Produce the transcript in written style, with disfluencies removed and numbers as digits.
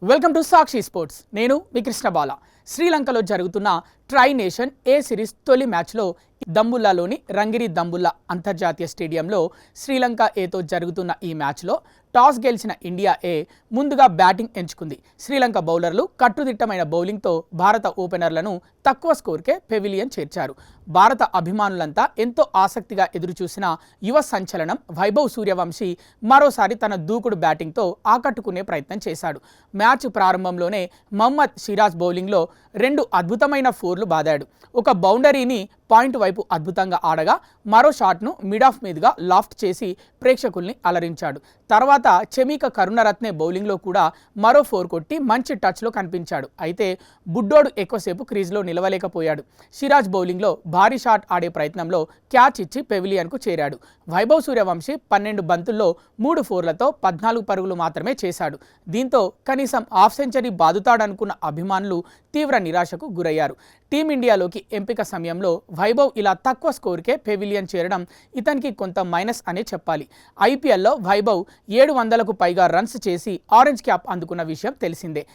Welcome to Sakshi sports. నేను మీ కృష్ణ బాల. శ్రీలంకలో జరుగుతున్న ట్రై నేషన్ ఏ సిరీస్ తొలి మ్యాచ్లో దంబుల్లాలోని రంగిరి దంబుల్లా అంతర్జాతీయ స్టేడియంలో శ్రీలంక ఏతో జరుగుతున్న ఈ మ్యాచ్లో టాస్ గెలిచిన ఇండియా ఏ ముందుగా బ్యాటింగ్ ఎంచుకుంది. శ్రీలంక బౌలర్లు కట్టుదిట్టమైన బౌలింగ్తో భారత ఓపెనర్లను తక్కువ స్కోర్కే పెవిలియన్ చేర్చారు. భారత అభిమానులంతా ఎంతో ఆసక్తిగా ఎదురుచూసిన యువ సంచలనం వైభవ్ సూర్యవంశీ మరోసారి తన దూకుడు బ్యాటింగ్తో ఆకట్టుకునే ప్రయత్నం చేశాడు. మ్యాచ్ ప్రారంభంలోనే మహమ్మద్ సిరాజ్ బౌలింగ్లో 2 అద్భుతమైన ఫోర్లు బాదాడు. ఒక బౌండరీని పాయింట్ వైపు అద్భుతంగా ఆడగా మరో షాట్ను మిడ్ ఆఫ్ మీదుగా లాఫ్ట్ చేసి ప్రేక్షకుల్ని అలరించాడు. తర్వాత చెమీక కరుణరత్నే బౌలింగ్లో కూడా మరో 4 కొట్టి మంచి టచ్లో కనిపించాడు. అయితే బుడ్డోడు ఎక్కువసేపు క్రీజ్లో నిలవలేకపోయాడు. సిరాజ్ బౌలింగ్లో భారీ షాట్ ఆడే ప్రయత్నంలో క్యాచ్ ఇచ్చి పెవిలియన్కు చేరాడు. వైభవ్ సూర్యవంశీ 12 బంతుల్లో 3 ఫోర్లతో 14 పరుగులు మాత్రమే చేశాడు. దీంతో కనీసం హాఫ్ సెంచరీ బాదుతాడనుకున్న అభిమానులు తీవ్ర నిరాశకు గురయ్యారు. టీమిండియాలోకి ఎంపిక సమయంలో వైభవ్ ఇలా తక్కువ స్కోర్కే పెవిలియన్ చేరడం ఇతనికి కొంత మైనస్ అనే చెప్పాలి. ఐపీఎల్లో వైభవ్ 700కు పైగా రన్స్ చేసి ఆరెంజ్ క్యాప్ అందుకున్న విషయం తెలిసిందే.